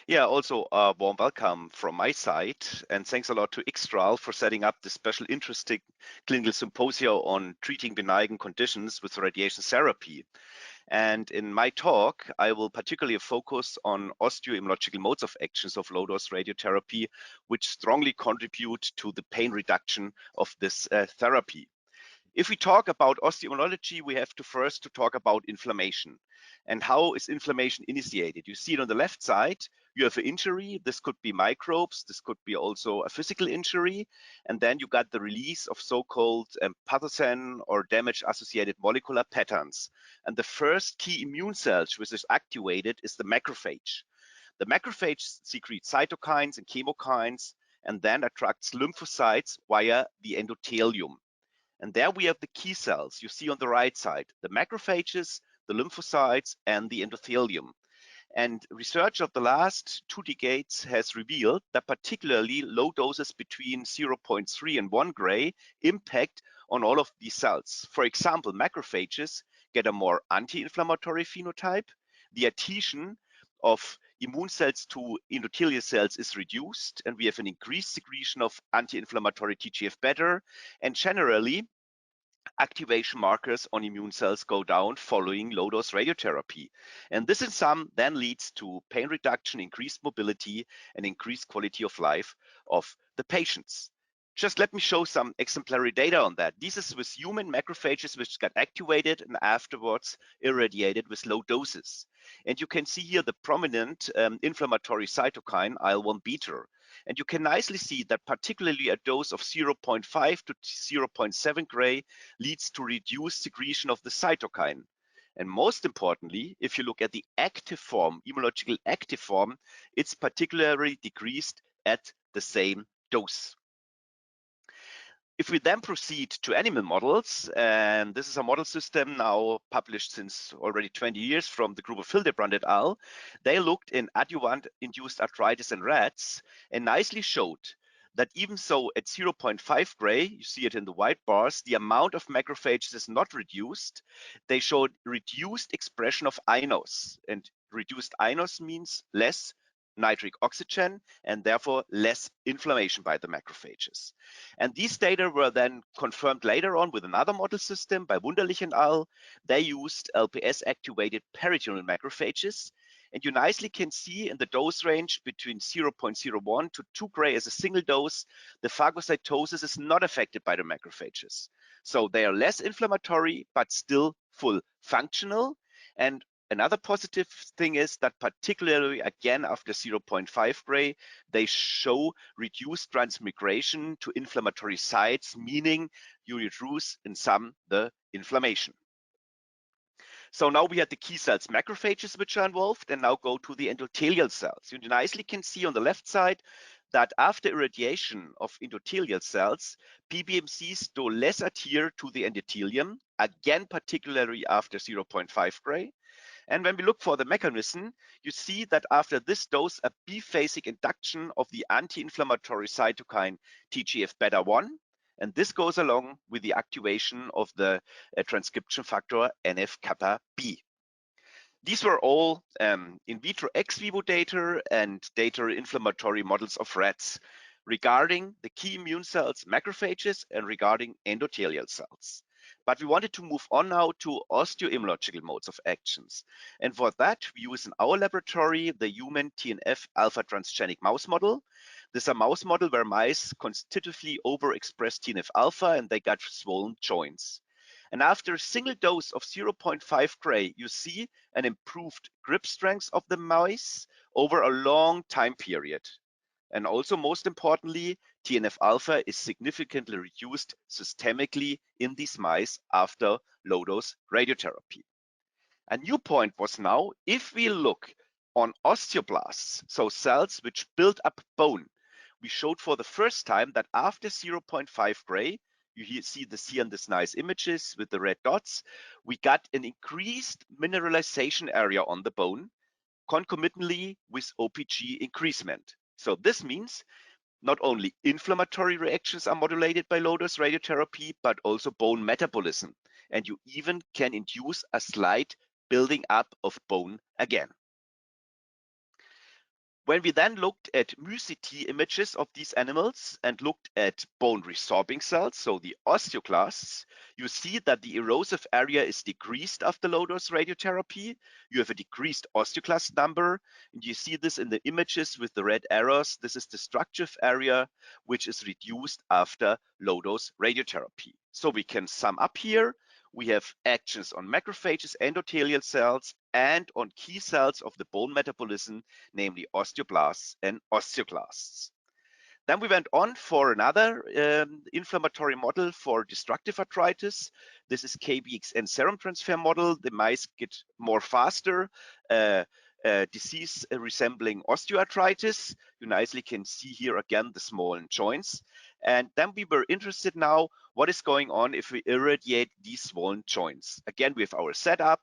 Yeah, also a warm welcome from my side, and thanks a lot to Xtral for setting up this special interesting clinical symposium on treating benign conditions with radiation therapy. And in my talk, I will particularly focus on osteoimmunological modes of actions of low-dose radiotherapy, which strongly contribute to the pain reduction of this therapy. If we talk about osteoimmunology, we have to first to talk about inflammation. And how is inflammation initiated? You see it on the left side, you have an injury. This could be microbes, this could be also a physical injury. And then you got the release of so-called pathogen or damage-associated molecular patterns. And the first key immune cells which is activated is the macrophage. The macrophage secretes cytokines and chemokines and then attracts lymphocytes via the endothelium. And there we have the key cells you see on the right side, the macrophages, the lymphocytes, and the endothelium. And research of the last 2 decades has revealed that particularly low doses between 0.3 and 1 gray impact on all of these cells. For example, macrophages get a more anti-inflammatory phenotype. The adhesion of immune cells to endothelial cells is reduced, and we have an increased secretion of anti-inflammatory TGF-beta, and generally activation markers on immune cells go down following low-dose radiotherapy. And this in sum then leads to pain reduction, increased mobility, and increased quality of life of the patients. Just let me show some exemplary data on that. This is with human macrophages which got activated and afterwards irradiated with low doses. And you can see here the prominent inflammatory cytokine IL-1 beta. And you can nicely see that particularly a dose of 0.5 to 0.7 gray leads to reduced secretion of the cytokine. And most importantly, if you look at the active form, immunological active form, it's particularly decreased at the same dose. If we then proceed to animal models, and this is a model system now published since already 20 years from the group of Hildebrand et al., they looked in adjuvant-induced arthritis in rats and nicely showed that even so at 0.5 gray, you see it in the white bars, the amount of macrophages is not reduced. They showed reduced expression of inos, and reduced inos means less nitric oxygen and therefore less inflammation by the macrophages. And these data were then confirmed later on with another model system by Wunderlich et al. They used LPS-activated peritoneal macrophages. And you nicely can see in the dose range between 0.01 to 2 gray as a single dose, the phagocytosis is not affected by the macrophages. So they are less inflammatory, but still full functional. And another positive thing is that particularly again after 0.5 gray, they show reduced transmigration to inflammatory sites, meaning you reduce in some the inflammation. So now we have the key cells, macrophages, which are involved, and now go to the endothelial cells. You nicely can see on the left side that after irradiation of endothelial cells, PBMCs do less adhere to the endothelium, again, particularly after 0.5 gray. And when we look for the mechanism, you see that after this dose, a biphasic induction of the anti-inflammatory cytokine TGF-beta 1, and this goes along with the activation of the transcription factor NF-kappa B. These were all in vitro ex vivo data and data inflammatory models of rats regarding the key immune cells, macrophages, and regarding endothelial cells. But we wanted to move on now to osteoimmunological modes of actions. And for that, we use in our laboratory the human TNF alpha transgenic mouse model. This is a mouse model where mice constitutively overexpress TNF alpha and they got swollen joints. And after a single dose of 0.5 gray, you see an improved grip strength of the mice over a long time period. And also, most importantly, TNF alpha is significantly reduced systemically in these mice after low-dose radiotherapy. A new point was now, if we look on osteoblasts, so cells which build up bone, we showed for the first time that after 0.5 gray, you see this here in these nice images with the red dots, we got an increased mineralization area on the bone concomitantly with OPG increasement. So this means not only inflammatory reactions are modulated by low-dose radiotherapy, but also bone metabolism. And you even can induce a slight building up of bone again. When we then looked at mu-CT images of these animals and looked at bone resorbing cells, so the osteoclasts, you see that the erosive area is decreased after low-dose radiotherapy. You have a decreased osteoclast number, and you see this in the images with the red arrows. This is the destructive area, which is reduced after low-dose radiotherapy. So we can sum up here. We have actions on macrophages, endothelial cells, and on key cells of the bone metabolism, namely osteoblasts and osteoclasts. Then we went on for another inflammatory model for destructive arthritis. This is KBXN serum transfer model. The mice get more faster, disease resembling osteoarthritis. You nicely can see here again the small joints. And then we were interested now, what is going on if we irradiate these swollen joints? Again, we have our setup.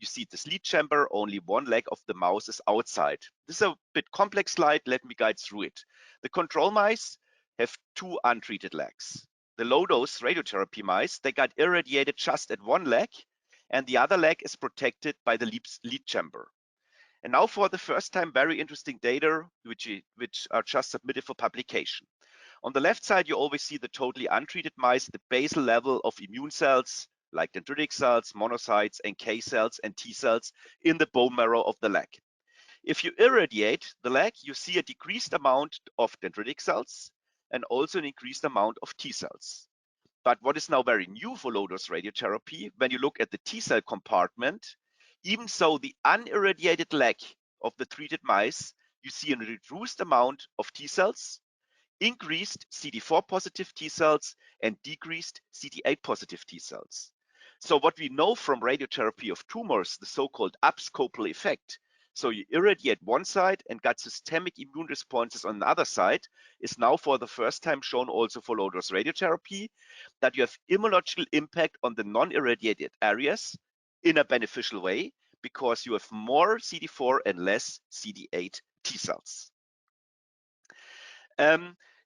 You see the sleep chamber, only one leg of the mouse is outside. This is a bit complex slide. Let me guide through it. The control mice have two untreated legs. The low-dose radiotherapy mice, they got irradiated just at one leg, and the other leg is protected by the lead chamber. And now for the first time, very interesting data, which are just submitted for publication. On the left side, you always see the totally untreated mice, the basal level of immune cells, like dendritic cells, monocytes, NK cells, and T cells in the bone marrow of the leg. If you irradiate the leg, you see a decreased amount of dendritic cells and also an increased amount of T cells. But what is now very new for low-dose radiotherapy, when you look at the T cell compartment, even so the unirradiated leg of the treated mice, you see a reduced amount of T cells, increased CD4 positive T cells, and decreased CD8 positive T cells. So what we know from radiotherapy of tumors, the so-called Abscopal effect, so you irradiate one side and got systemic immune responses on the other side, is now for the first time shown also for low-dose radiotherapy, that you have immunological impact on the non-irradiated areas in a beneficial way, because you have more CD4 and less CD8 T cells.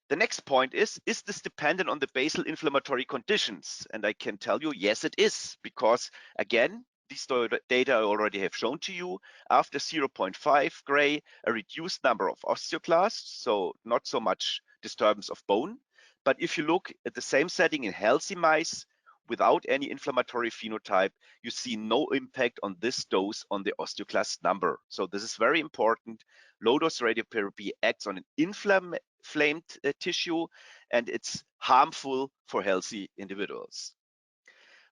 The next point is this dependent on the basal inflammatory conditions? And I can tell you, yes, it is, because again, these data I already have shown to you. After 0.5 gray, a reduced number of osteoclasts, so not so much disturbance of bone. But if you look at the same setting in healthy mice without any inflammatory phenotype, you see no impact on this dose on the osteoclast number. So this is very important. Low-dose radiotherapy acts on an inflamed tissue, and it's harmful for healthy individuals.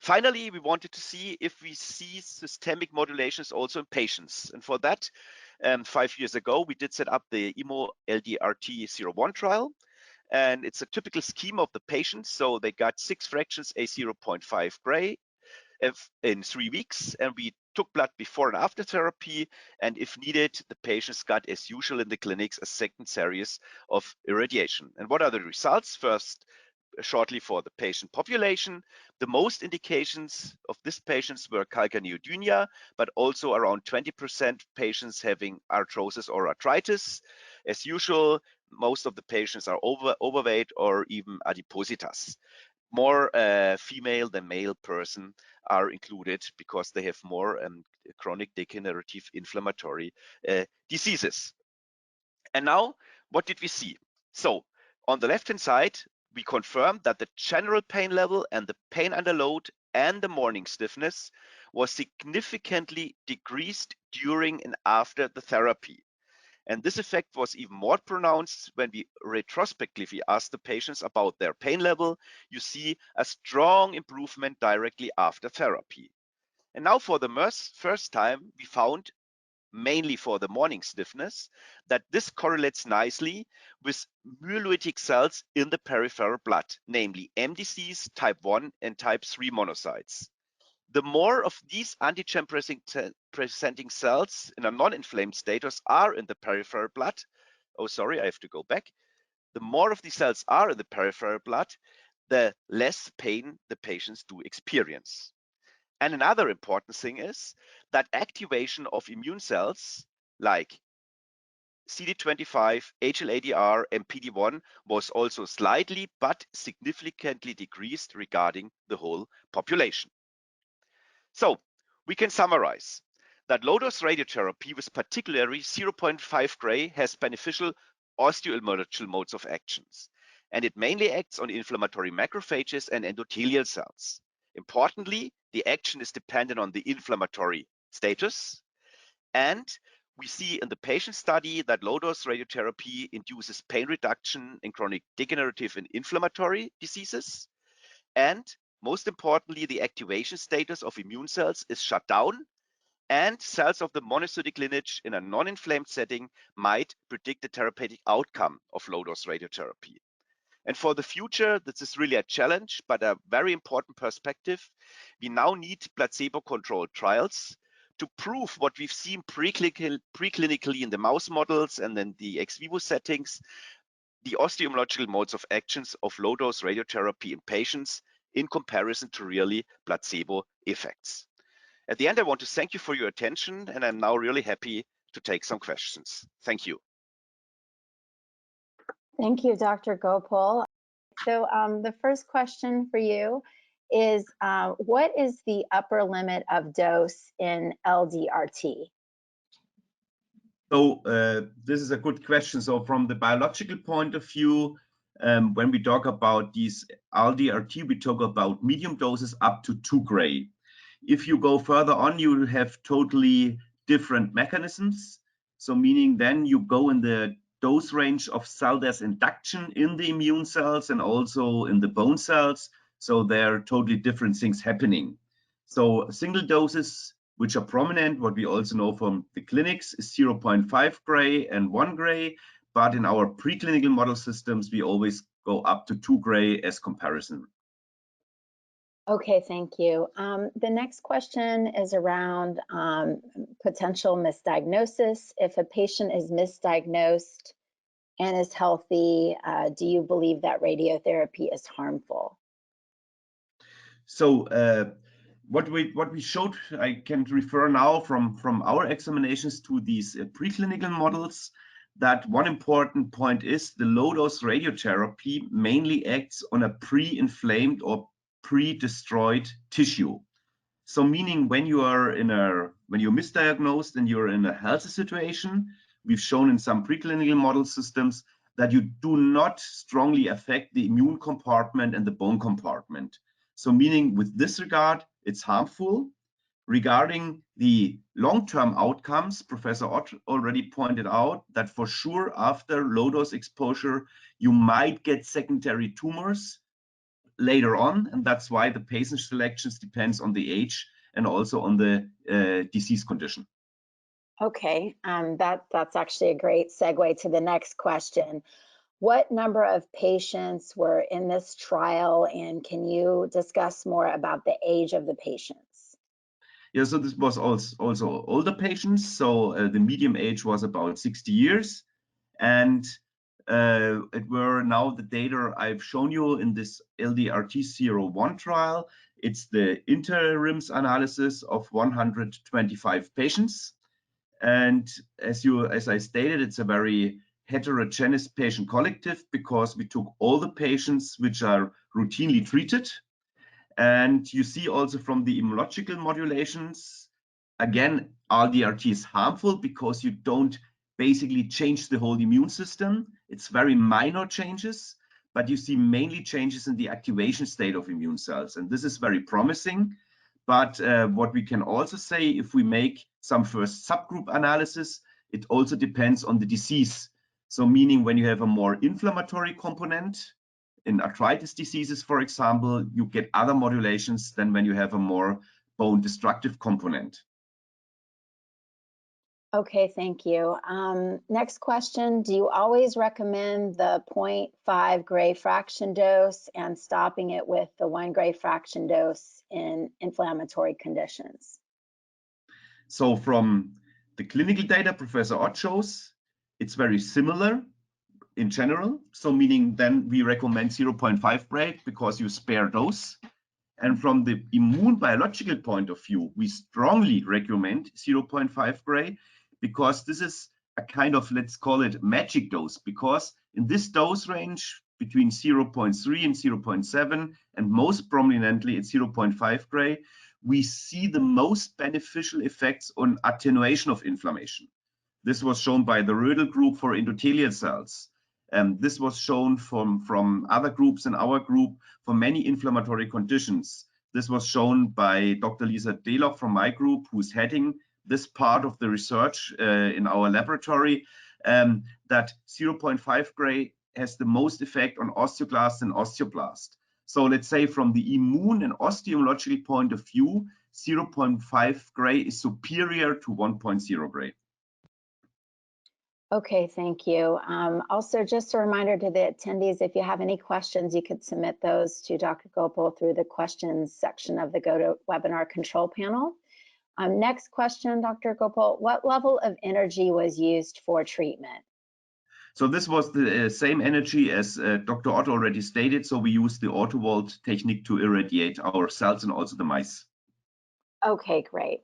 Finally, we wanted to see if we see systemic modulations also in patients. And for that, 5 years ago, we did set up the IMO LDRT-01 trial. And it's a typical scheme of the patients. So they got 6 fractions A 0.5 gray in 3 weeks, and we took blood before and after therapy, and if needed, the patients got, as usual in the clinics, a second series of irradiation. And what are the results? First, shortly for the patient population, the most indications of these patients were calcaneodynia, but also around 20% patients having arthrosis or arthritis. As usual, most of the patients are overweight or even adipositas. More female than male person are included because they have more chronic degenerative inflammatory diseases. And now, what did we see? So on the left-hand side, we confirmed that the general pain level and the pain under load and the morning stiffness was significantly decreased during and after the therapy. And this effect was even more pronounced when we retrospectively asked the patients about their pain level. You see a strong improvement directly after therapy. And now for the first time, we found, mainly for the morning stiffness, that this correlates nicely with myelolytic cells in the peripheral blood, namely MDCs, type 1 and type 3 monocytes. The more of these antigen presenting cells in a non-inflamed status are in the peripheral blood, oh sorry, I have to go back. The more of these cells are in the peripheral blood, the less pain the patients do experience. And another important thing is that activation of immune cells like CD25, HLA-DR, and PD-1 was also slightly but significantly decreased regarding the whole population. So we can summarize. that low-dose radiotherapy with particularly 0.5 gray has beneficial osteoimmunological modes of actions, and it mainly acts on inflammatory macrophages and endothelial cells. Importantly, the action is dependent on the inflammatory status, and we see in the patient study that low-dose radiotherapy induces pain reduction in chronic degenerative and inflammatory diseases, and most importantly, the activation status of immune cells is shut down, and cells of the monocytic lineage in a non-inflamed setting might predict the therapeutic outcome of low-dose radiotherapy. And for the future, this is really a challenge, but a very important perspective. We now need placebo-controlled trials to prove what we've seen preclinically in the mouse models and then the ex vivo settings, the osteoimmunological modes of actions of low-dose radiotherapy in patients in comparison to really placebo effects. At the end, I want to thank you for your attention, and I'm now really happy to take some questions. Thank you. Thank you, Dr. Gaipl. So the first question for you is, what is the upper limit of dose in LDRT? So this is a good question. So from the biological point of view, when we talk about these LDRT, we talk about medium doses up to 2 gray. If you go further on, you will have totally different mechanisms. So meaning then you go in the dose range of cell death induction in the immune cells and also in the bone cells. So there are totally different things happening. So single doses, which are prominent, what we also know from the clinics, is 0.5 gray and 1 gray. But in our preclinical model systems, we always go up to 2 gray as comparison. Okay, thank you. The next question is around potential misdiagnosis. If a patient is misdiagnosed and is healthy, do you believe that radiotherapy is harmful? So what we showed, I can refer now from our examinations to these preclinical models, that one important point is the low-dose radiotherapy mainly acts on a pre-inflamed or pre-destroyed tissue. So meaning when you're misdiagnosed and you're in a healthy situation, we've shown in some preclinical model systems that you do not strongly affect the immune compartment and the bone compartment. So meaning with this regard, it's harmful. Regarding the long-term outcomes, Professor Ott already pointed out that for sure after low-dose exposure, you might get secondary tumors later on, and that's why the patient selections depends on the age and also on the disease condition. Okay, that's actually a great segue to the next question. What number of patients were in this trial, and can you discuss more about the age of the patients? Yeah, so this was also older patients. So the median age was about 60 years, and it were now the data I've shown you in this LDRT-01 trial. It's the interims analysis of 125 patients. And as I stated, it's a very heterogeneous patient collective because we took all the patients which are routinely treated. And you see also from the immunological modulations, again, LDRT is harmful because you don't basically change the whole immune system. It's very minor changes, but you see mainly changes in the activation state of immune cells. And this is very promising. But what we can also say, if we make some first subgroup analysis, it also depends on the disease. So meaning when you have a more inflammatory component, in arthritis diseases, for example, you get other modulations than when you have a more bone destructive component. Okay, thank you. Next question, do you always recommend the 0.5 gray fraction dose and stopping it with the 1 gray fraction dose in inflammatory conditions? So from the clinical data Professor Ott shows, it's very similar in general. So meaning then we recommend 0.5 gray because you spare dose. And from the immune biological point of view, we strongly recommend 0.5 gray because this is a kind of, let's call it magic dose, because in this dose range between 0.3 and 0.7, and most prominently at 0.5 gray, we see the most beneficial effects on attenuation of inflammation. This was shown by the Rödel group for endothelial cells. This was shown from other groups in our group for many inflammatory conditions. This was shown by Dr. Lisa Deloff from my group, who's heading this part of the research in our laboratory, that 0.5 gray has the most effect on osteoclasts and osteoblast. So let's say from the immune and osteomological point of view, 0.5 gray is superior to 1.0 gray. Okay, thank you. Also, just a reminder to the attendees, if you have any questions, you could submit those to Dr. Gaipl through the questions section of the GoToWebinar control panel. Next question, Dr. Gaipl, what level of energy was used for treatment? So this was the same energy as Dr. Otto already stated. So we used the autovolt technique to irradiate our cells and also the mice. Okay, great.